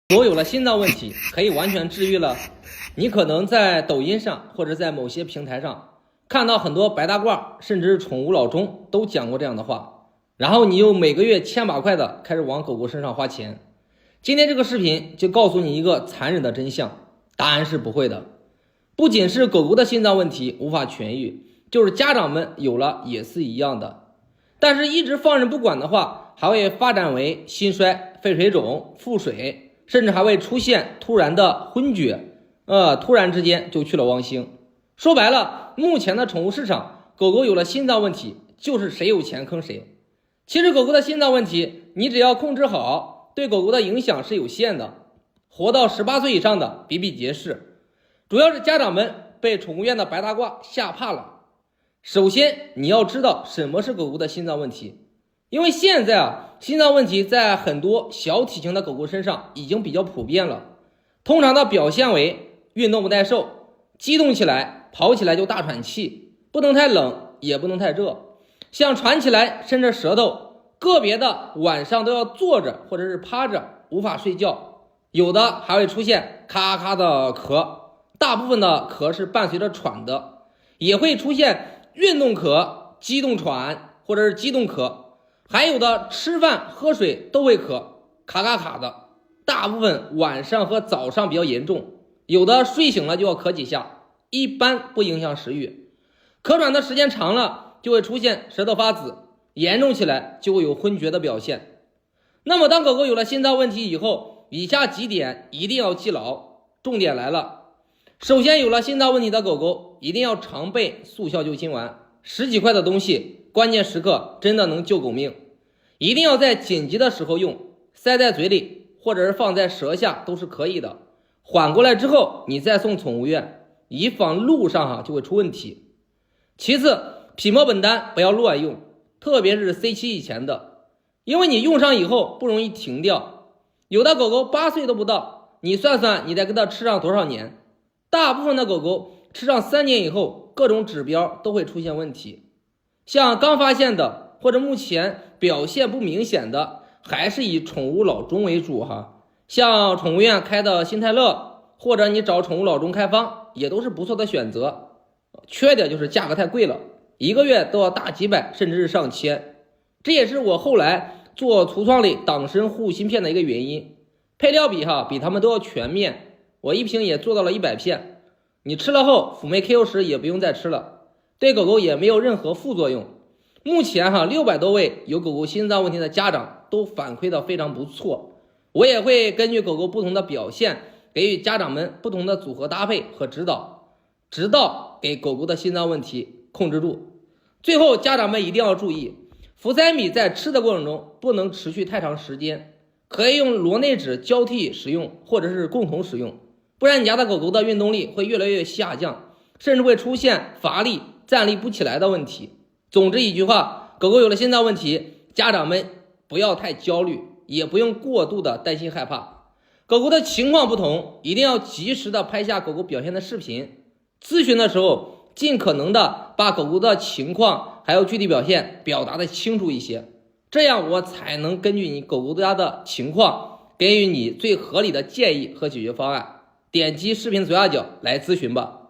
狗有了心脏问题，可以完全治愈了。你可能在抖音上或者在某些平台上看到很多白大褂，甚至宠物老中都讲过这样的话，然后你又每个月千把块的开始往狗狗身上花钱。今天这个视频就告诉你一个残忍的真相，答案是不会的。不仅是狗狗的心脏问题无法痊愈，就是家长们有了也是一样的。但是一直放任不管的话，还会发展为心衰、肺水肿、腹水，甚至还会出现突然的昏厥，突然之间就去了汪星。说白了，目前的宠物市场，狗狗有了心脏问题，就是谁有钱坑谁。其实狗狗的心脏问题，你只要控制好，对狗狗的影响是有限的。活到18岁以上的比比皆是，主要是家长们被宠物院的白大褂吓怕了。首先你要知道什么是狗狗的心脏问题，因为现在心脏问题在很多小体型的狗狗身上已经比较普遍了。通常的表现为运动不耐受，激动起来跑起来就大喘气，不能太冷也不能太热，像喘起来伸着舌头，个别的晚上都要坐着或者是趴着无法睡觉，有的还会出现咔咔的咳，大部分的咳是伴随着喘的，也会出现运动咳、激动喘或者是激动咳，还有的吃饭喝水都会咳，卡卡卡的，大部分晚上和早上比较严重，有的睡醒了就要咳几下，一般不影响食欲。咳喘的时间长了就会出现舌头发紫，严重起来就会有昏厥的表现。那么当狗狗有了心脏问题以后，以下几点一定要记牢，重点来了。首先，有了心脏问题的狗狗一定要常备速效救心丸，10几块的东西，关键时刻真的能救狗命。一定要在紧急的时候用，塞在嘴里或者是放在舌下都是可以的。缓过来之后你再送宠物院，以防路上就会出问题。其次，匹诺本丹不要乱用，特别是 C7 以前的，因为你用上以后不容易停掉。有的狗狗8岁都不到，你算算你得跟它吃上多少年。大部分的狗狗吃上3年以后，各种指标都会出现问题。像刚发现的或者目前表现不明显的，还是以宠物老中为主像宠物院开的新泰勒，或者你找宠物老中开方，也都是不错的选择。缺点就是价格太贵了，一个月都要大几百甚至是上千。这也是我后来做橱窗里党参护心片的一个原因。配料比他们都要全面，我一瓶也做到了100片。你吃了后辅酶 KO10也不用再吃了，对狗狗也没有任何副作用。目前600多位有狗狗心脏问题的家长都反馈的非常不错，我也会根据狗狗不同的表现，给予家长们不同的组合搭配和指导，直到给狗狗的心脏问题控制住。最后家长们一定要注意，氟塞米在吃的过程中不能持续太长时间，可以用螺内酯交替使用或者是共同使用，不然你家的狗狗的运动力会越来越下降，甚至会出现乏力、站立不起来的问题。总之一句话，狗狗有了心脏问题，家长们不要太焦虑，也不用过度的担心害怕。狗狗的情况不同，一定要及时的拍下狗狗表现的视频，咨询的时候尽可能的把狗狗的情况还有具体表现表达的清楚一些，这样我才能根据你狗狗家的情况给予你最合理的建议和解决方案。点击视频左下角来咨询吧。